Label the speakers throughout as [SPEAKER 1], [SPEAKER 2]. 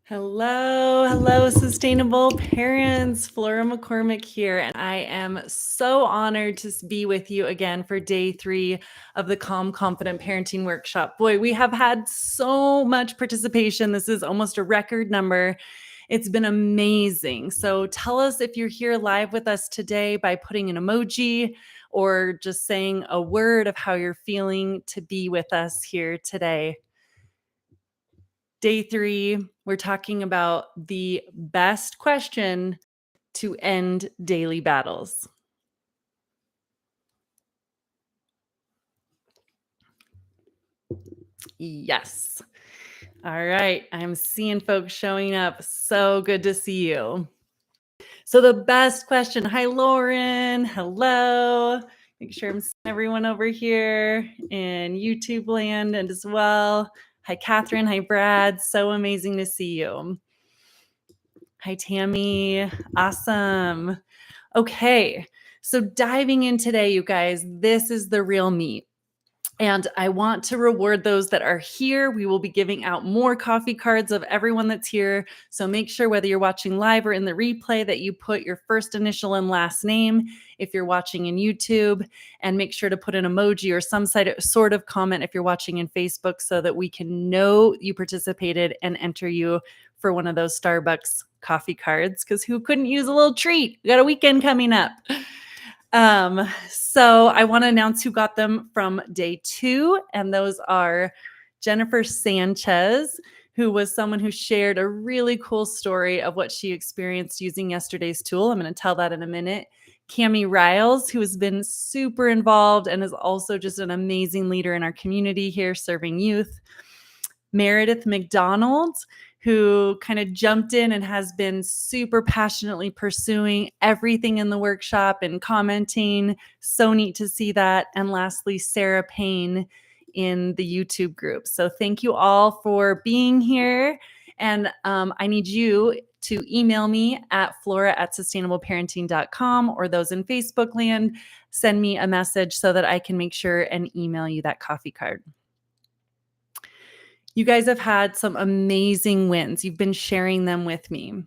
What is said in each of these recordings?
[SPEAKER 1] Hello, sustainable parents. Flora McCormick here, and I am so honored to be with you again for day 3 of the Calm Confident Parenting Workshop. Boy, we have had so much participation. This is almost a record number. It's been amazing. So tell us if you're here live with us today by putting an emoji or just saying a word of how you're feeling to be with us here today. Day 3, we're talking about the best question to end daily battles. Yes. All right. I'm seeing folks showing up. So good to see you. So the best question. Hi, Lauren. Hello. Make sure I'm seeing everyone over here in YouTube land and as well. Hi, Catherine. Hi, Brad. So amazing to see you. Hi, Tammy. Awesome. Okay, so diving in today, you guys, this is the real meat. And I want to reward those that are here. We will be giving out more coffee cards of everyone that's here. So make sure whether you're watching live or in the replay that you put your first initial and last name if you're watching in YouTube, and make sure to put an emoji or some sort of comment if you're watching in Facebook so that we can know you participated and enter you for one of those Starbucks coffee cards, because who couldn't use a little treat? We got a weekend coming up. So I want to announce who got them from day 2, and those are Jennifer Sanchez, who was someone who shared a really cool story of what she experienced using yesterday's tool. I'm going to tell that in a minute. Cami Riles, who has been super involved and is also just an amazing leader in our community here serving youth. Meredith McDonald, who kind of jumped in and has been super passionately pursuing everything in the workshop and commenting. So neat to see that. And lastly, Sarah Payne in the YouTube group. So thank you all for being here. And I need you to email me at flora@sustainableparenting.com, or those in Facebook land, send me a message so that I can make sure and email you that coffee card. You guys have had some amazing wins. You've been sharing them with me.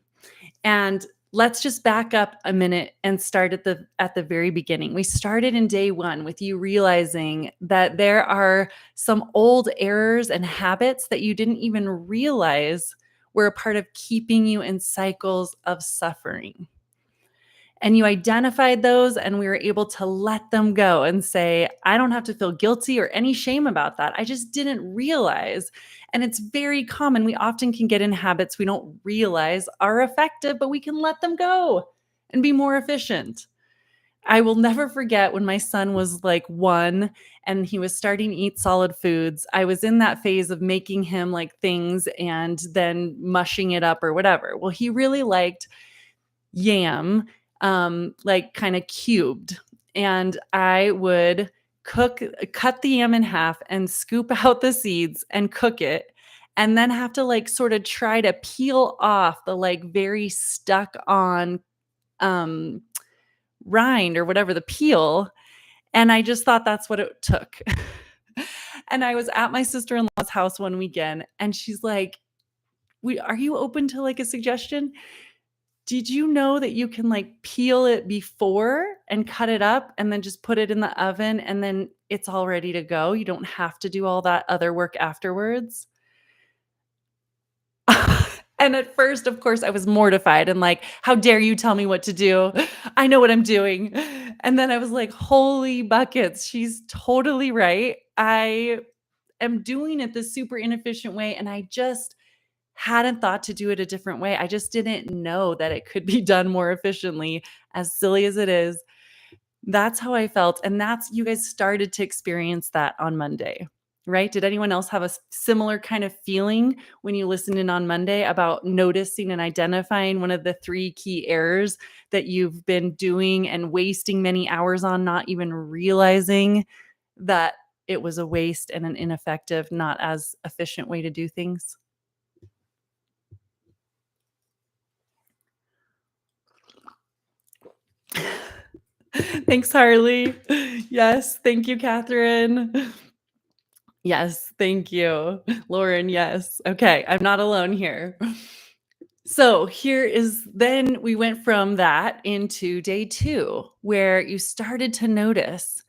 [SPEAKER 1] And let's just back up a minute and start at the very beginning. We started in day 1 with you realizing that there are some old errors and habits that you didn't even realize were a part of keeping you in cycles of suffering. And you identified those, and we were able to let them go and say, I don't have to feel guilty or any shame about that. I just didn't realize. And it's very common. We often can get in habits we don't realize are effective, but we can let them go and be more efficient. I will never forget when my son was like 1 and he was starting to eat solid foods. I was in that phase of making him like things and then mushing it up or whatever. Well, he really liked yam, like kind of cubed. And I would cut the yam in half and scoop out the seeds and cook it. And then have to like sort of try to peel off the like very stuck on rind or whatever, the peel. And I just thought that's what it took. And I was at my sister-in-law's house one weekend, and she's like, are you open to like a suggestion? Did you know that you can like peel it before and cut it up and then just put it in the oven and then it's all ready to go? You don't have to do all that other work afterwards. And at first, of course, I was mortified and like, how dare you tell me what to do? I know what I'm doing. And then I was like, holy buckets, she's totally right. I am doing it the super inefficient way, and I just hadn't thought to do it a different way. I just didn't know that it could be done more efficiently, as silly as it is. That's how I felt. And you guys started to experience that on Monday, right? Did anyone else have a similar kind of feeling when you listened in on Monday about noticing and identifying one of the 3 key errors that you've been doing and wasting many hours on, not even realizing that it was a waste and an ineffective, not as efficient way to do things? Thanks, Harley. Yes. Thank you, Catherine. Yes. Thank you. Lauren, yes. Okay. I'm not alone here. So then we went from that into day 2, where you started to notice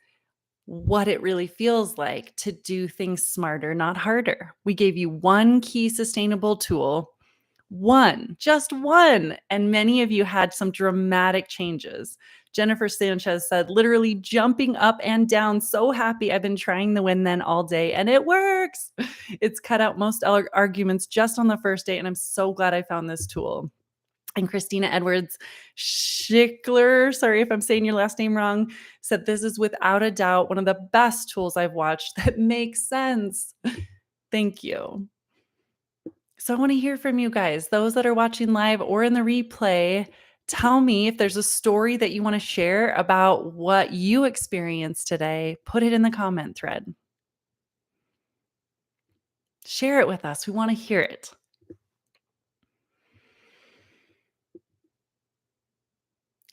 [SPEAKER 1] what it really feels like to do things smarter, not harder. We gave you one key sustainable tool, one, just one. And many of you had some dramatic changes. Jennifer Sanchez said, literally jumping up and down, so happy. I've been trying the Win Then all day and it works. It's cut out most arguments just on the first day. And I'm so glad I found this tool. And Christina Edwards Schickler, sorry if I'm saying your last name wrong, said this is without a doubt one of the best tools I've watched that makes sense. Thank you. So I want to hear from you guys, those that are watching live or in the replay. Tell me if there's a story that you want to share about what you experienced today. Put it in the comment thread. Share it with us. We want to hear it.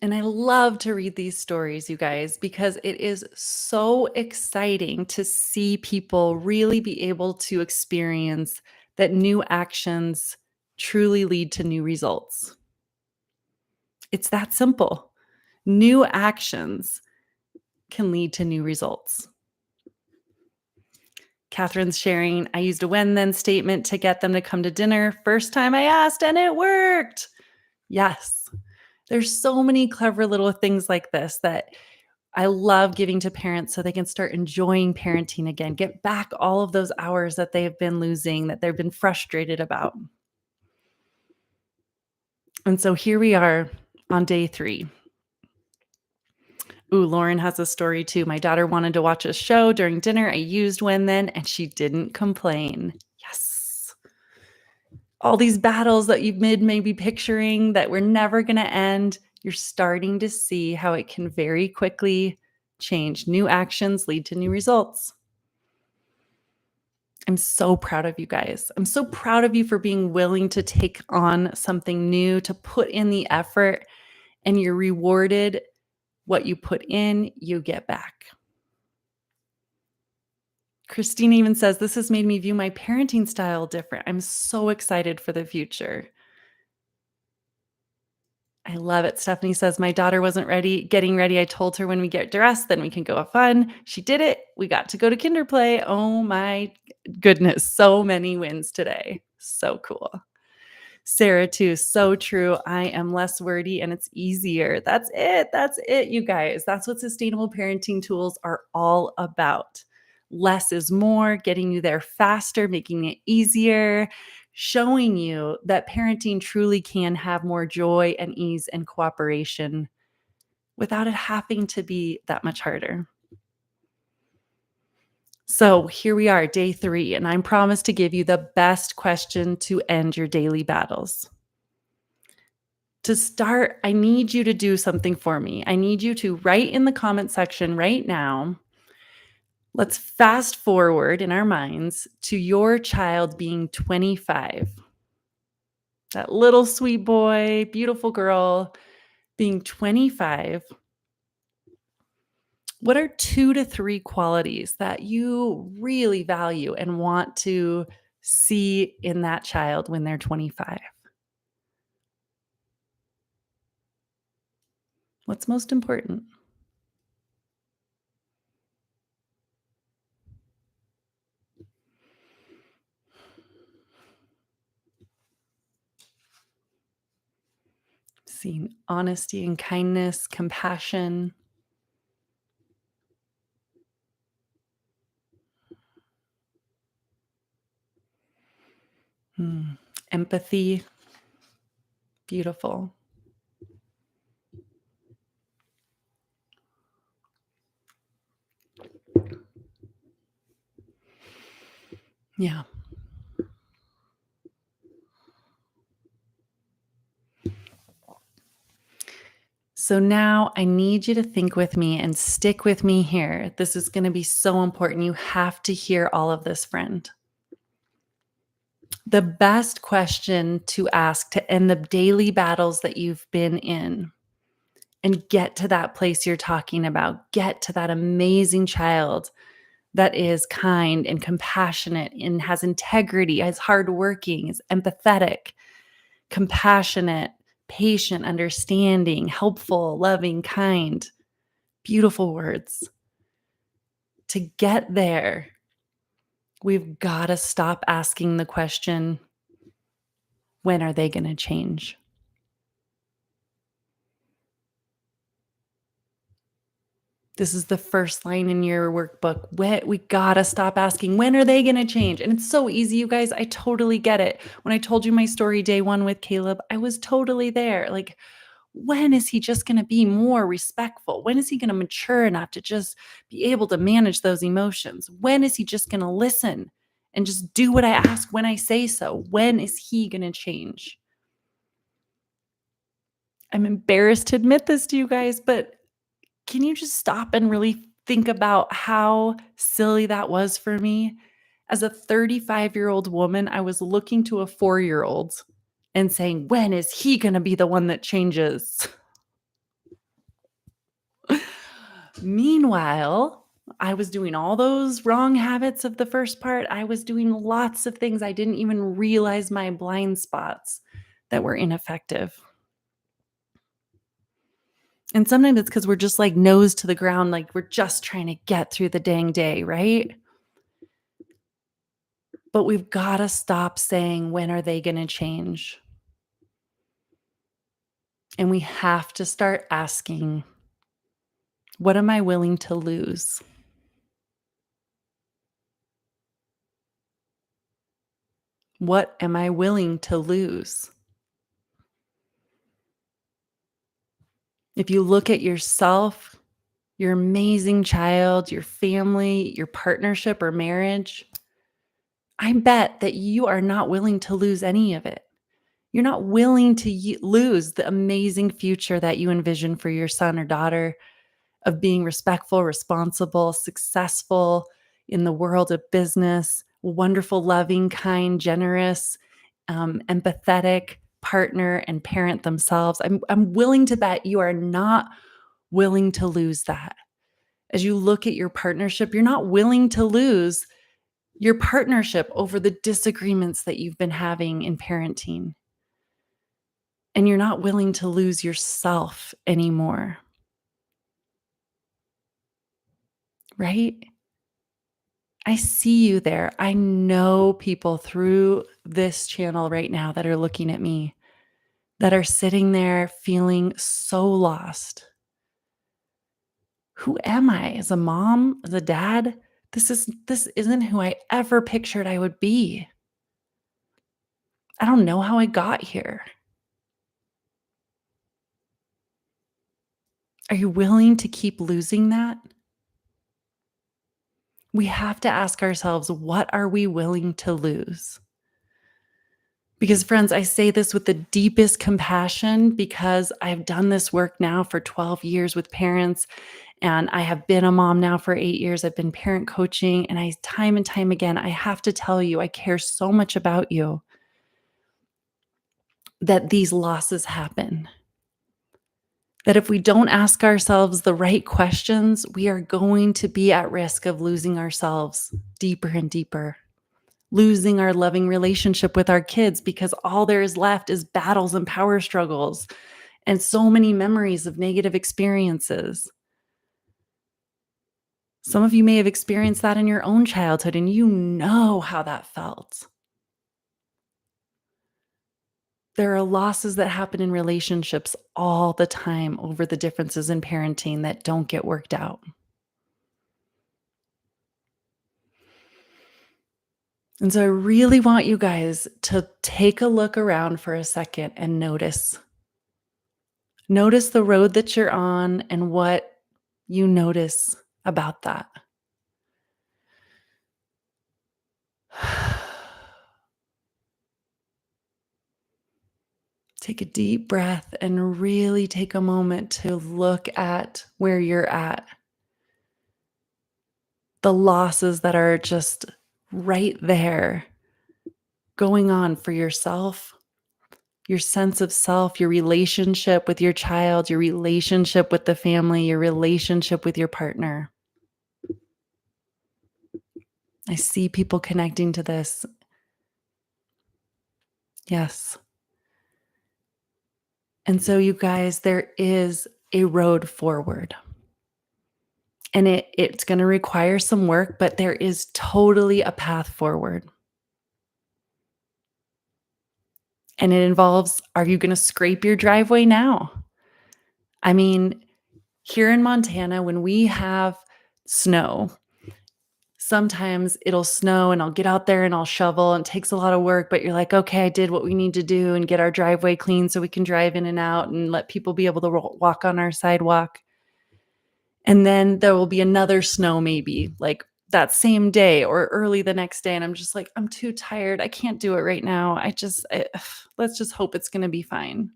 [SPEAKER 1] And I love to read these stories, you guys, because it is so exciting to see people really be able to experience that new actions truly lead to new results. It's that simple. New actions can lead to new results. Catherine's sharing, I used a when then statement to get them to come to dinner. First time I asked and it worked. Yes. There's so many clever little things like this that I love giving to parents so they can start enjoying parenting again, get back all of those hours that they've been losing, that they've been frustrated about. And so here we are on day 3. Ooh, Lauren has a story too. My daughter wanted to watch a show during dinner. I used when then, and she didn't complain. Yes. All these battles that you've been maybe picturing that we're never going to end, you're starting to see how it can very quickly change. New actions lead to new results. I'm so proud of you guys. I'm so proud of you for being willing to take on something new, to put in the effort, and you're rewarded. What you put in, you get back. Christine even says, this has made me view my parenting style different. I'm so excited for the future. I love it. Stephanie says, my daughter wasn't getting ready. I told her when we get dressed, then we can go have fun. She did it. We got to go to Kinderplay. Oh my goodness. So many wins today. So cool. Sarah too. So true. I am less wordy and it's easier. That's it. That's it, you guys. That's what sustainable parenting tools are all about. Less is more, getting you there faster, making it easier, showing you that parenting truly can have more joy and ease and cooperation without it having to be that much harder. So here we are, day 3, and I'm promised to give you the best question to end your daily battles. To start, I need you to do something for me. I need you to write in the comment section right now. Let's fast forward in our minds to your child being 25. That little sweet boy, beautiful girl being 25. What are 2 to 3 qualities that you really value and want to see in that child when they're 25? What's most important? Seeing honesty and kindness, compassion. Empathy. Beautiful. Yeah. So now I need you to think with me and stick with me here. This is going to be so important. You have to hear all of this, friend. The best question to ask to end the daily battles that you've been in and get to that place you're talking about, get to that amazing child that is kind and compassionate and has integrity, is hardworking, is empathetic. compassionate, patient, understanding, helpful, loving, kind. Beautiful words. To get there, we've got to stop asking the question, when are they going to change? This is the first line in your workbook. We gotta stop asking, when are they gonna change? And it's so easy, you guys. I totally get it. When I told you my story day one with Caleb, I was totally there. Like, when is he just gonna be more respectful? When is he gonna mature enough to just be able to manage those emotions? When is he just gonna listen and just do what I ask when I say so? When is he gonna change? I'm embarrassed to admit this to you guys, but can you just stop and really think about how silly that was for me? As a 35-year-old woman, I was looking to a 4-year-old and saying, when is he going to be the one that changes? Meanwhile, I was doing all those wrong habits of the first part. I was doing lots of things I didn't even realize my blind spots that were ineffective. And sometimes it's because we're just like nose to the ground, like we're just trying to get through the dang day, right? But we've got to stop saying, when are they going to change? And we have to start asking, what am I willing to lose? What am I willing to lose? If you look at yourself, your amazing child, your family, your partnership or marriage, I bet that you are not willing to lose any of it. You're not willing to lose the amazing future that you envision for your son or daughter of being respectful, responsible, successful in the world of business, wonderful, loving, kind, generous, empathetic partner and parent themselves. I'm willing to bet you are not willing to lose that. As you look at your partnership, you're not willing to lose your partnership over the disagreements that you've been having in parenting. And you're not willing to lose yourself anymore. Right? I see you there. I know people through this channel right now that are looking at me, that are sitting there feeling so lost. Who am I as a mom, as a dad? This isn't who I ever pictured I would be. I don't know how I got here. Are you willing to keep losing that? We have to ask ourselves, what are we willing to lose? Because, friends, I say this with the deepest compassion because I've done this work now for 12 years with parents, and I have been a mom now for 8 years. I've been parent coaching, and time and time again, I have to tell you, I care so much about you that these losses happen. That if we don't ask ourselves the right questions, we are going to be at risk of losing ourselves deeper and deeper. Losing our loving relationship with our kids because all there is left is battles and power struggles and so many memories of negative experiences. Some of you may have experienced that in your own childhood, and you know how that felt. There are losses that happen in relationships all the time over the differences in parenting that don't get worked out. And so I really want you guys to take a look around for a second and notice. Notice the road that you're on and what you notice about that. Take a deep breath and really take a moment to look at where you're at. The losses that are just right there going on for yourself, your sense of self, your relationship with your child, your relationship with the family, your relationship with your partner. I see people connecting to this. Yes. And so, you guys, there is a road forward. And it's going to require some work, but there is totally a path forward. And it involves, are you going to scrape your driveway now? I mean, here in Montana, when we have snow, sometimes it'll snow and I'll get out there and I'll shovel and it takes a lot of work, but you're like, okay, I did what we need to do and get our driveway clean so we can drive in and out and let people be able to walk on our sidewalk. And then there will be another snow maybe like that same day or early the next day. And I'm just like, I'm too tired. I can't do it right now. Let's just hope it's going to be fine.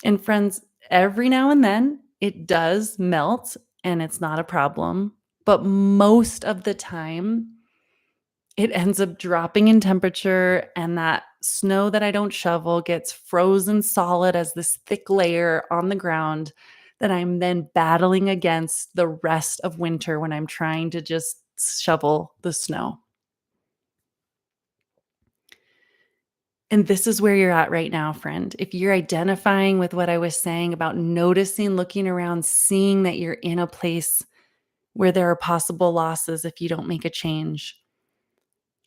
[SPEAKER 1] And friends, every now and then it does melt and it's not a problem. But most of the time, it ends up dropping in temperature and that snow that I don't shovel gets frozen solid as this thick layer on the ground that I'm then battling against the rest of winter when I'm trying to just shovel the snow. And this is where you're at right now, friend. If you're identifying with what I was saying about noticing, looking around, seeing that you're in a place where there are possible losses if you don't make a change,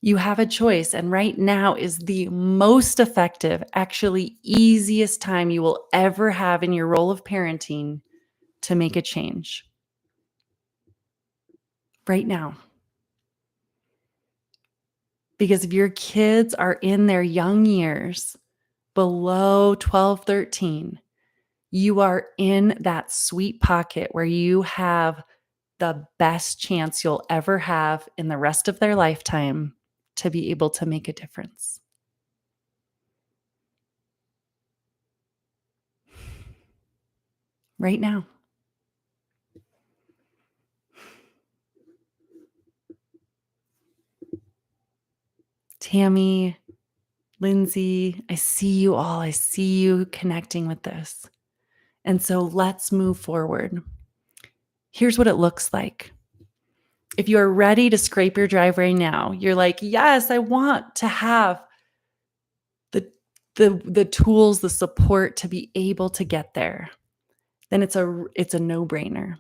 [SPEAKER 1] you have a choice. And right now is the most effective, actually easiest time you will ever have in your role of parenting to make a change. Right now. Because if your kids are in their young years, below 12, 13, you are in that sweet pocket where you have the best chance you'll ever have in the rest of their lifetime to be able to make a difference. Right now. Tammy, Lindsay, I see you all. I see you connecting with this. And so let's move forward. Here's what it looks like. If you are ready to scrape your driveway now, you're like, yes, I want to have the tools, the support to be able to get there. Then it's a no-brainer.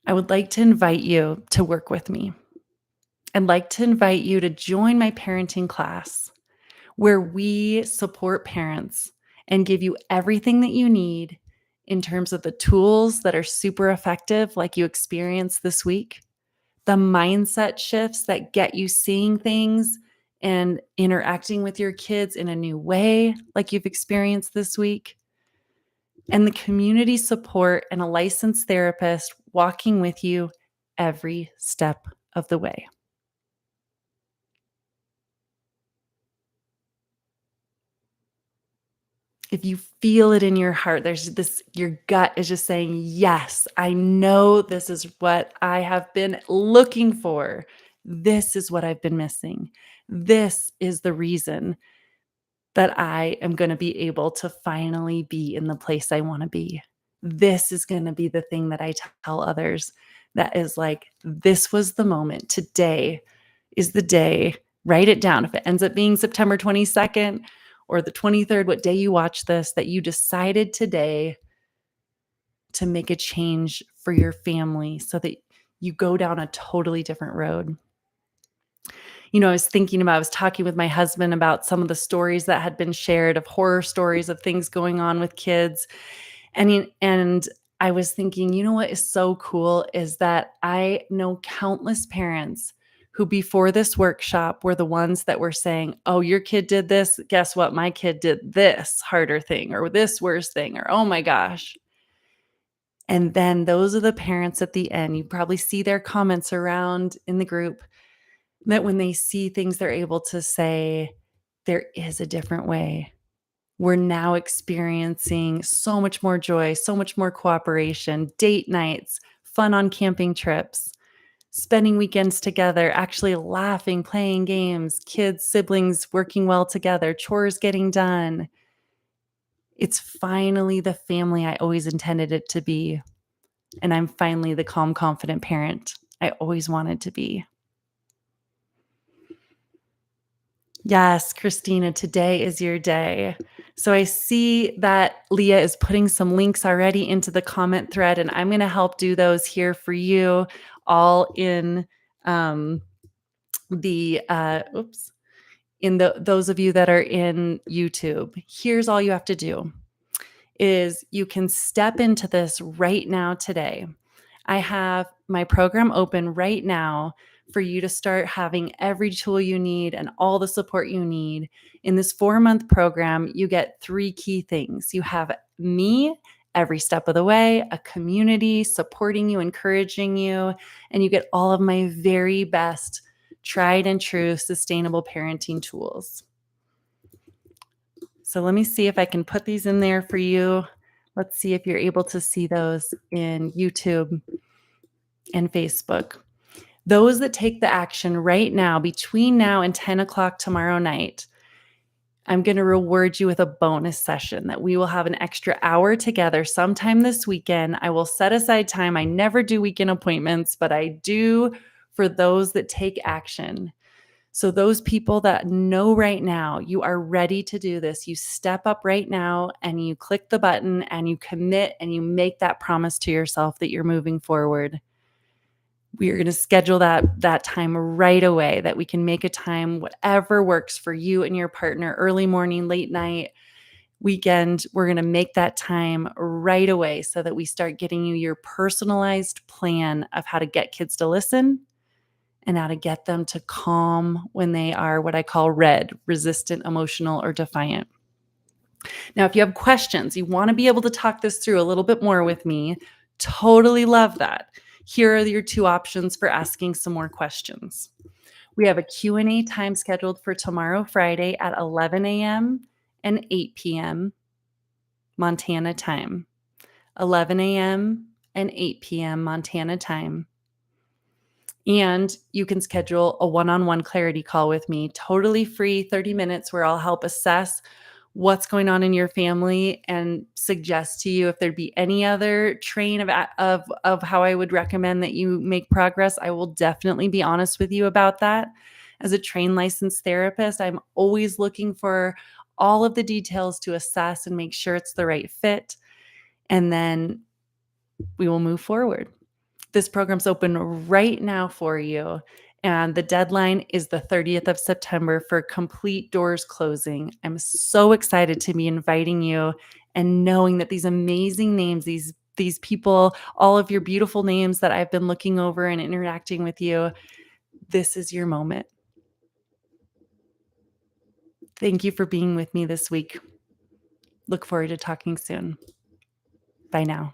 [SPEAKER 1] I would like to invite you to work with me. I'd like to invite you to join my parenting class where we support parents and give you everything that you need in terms of the tools that are super effective, like you experienced this week, the mindset shifts that get you seeing things and interacting with your kids in a new way, like you've experienced this week, and the community support and a licensed therapist walking with you every step of the way. If you feel it in your heart, there's this, your gut is just saying, yes, I know this is what I have been looking for. This is what I've been missing. This is the reason that I am going to be able to finally be in the place I want to be. This is going to be the thing that I tell others that is like, this was the moment. Today is the day. Write it down. If it ends up being September 22nd or the 23rd, what day you watch this, that you decided today to make a change for your family so that you go down a totally different road. You know, I was talking with my husband about some of the stories that had been shared of horror stories of things going on with kids. And I was thinking, you know what is so cool is that I know countless parents who before this workshop were the ones that were saying, oh, your kid did this. Guess what? My kid did this harder thing or this worse thing or, oh my gosh. And then those are the parents at the end. You probably see their comments around in the group that when they see things, they're able to say, there is a different way. We're now experiencing so much more joy, so much more cooperation, date nights, fun on camping trips, spending weekends together, actually laughing, playing games, kids, siblings working well together, chores getting done. It's finally the family I always intended it to be. And I'm finally the calm, confident parent I always wanted to be. Yes, Christina, today is your day. So I see that Leah is putting some links already into the comment thread, and I'm going to help do those here for you all in um, the oops, in the those of you that are in YouTube. Here's all you have to do is you can step into this right now today. I have my program open right now for you to start having every tool you need and all the support you need. In this 4-month program, you get 3 key things. You have me every step of the way, a community supporting you, encouraging you, and you get all of my very best tried and true sustainable parenting tools. So let me see if I can put these in there for you. Let's see if you're able to see those in YouTube and Facebook. Those that take the action right now, between now and 10 o'clock tomorrow night, I'm going to reward you with a bonus session that we will have an extra hour together sometime this weekend. I will set aside time. I never do weekend appointments, but I do for those that take action. So, those people that know right now you are ready to do this, you step up right now and you click the button and you commit and you make that promise to yourself that you're moving forward. We are going to schedule that time right away, that we can make a time, whatever works for you and your partner, early morning, late night, weekend. We're going to make that time right away so that we start getting you your personalized plan of how to get kids to listen and how to get them to calm when they are what I call red, resistant, emotional, or defiant. Now, if you have questions, you want to be able to talk this through a little bit more with me, totally love that. Here are your 2 options for asking some more questions. We have a Q&A time scheduled for tomorrow, Friday at 11 a.m. and 8 p.m. Montana time. 11 a.m. and 8 p.m. Montana time. And you can schedule a one-on-one clarity call with me, totally free, 30 minutes, where I'll help assess what's going on in your family and suggest to you if there'd be any other train of how I would recommend that you make progress. I will definitely be honest with you about that. As a trained licensed therapist, I'm always looking for all of the details to assess and make sure it's the right fit. And then we will move forward. This program's open right now for you. And the deadline is the 30th of September for complete doors closing. I'm so excited to be inviting you and knowing that these amazing names, these people, all of your beautiful names that I've been looking over and interacting with you, this is your moment. Thank you for being with me this week. Look forward to talking soon. Bye now.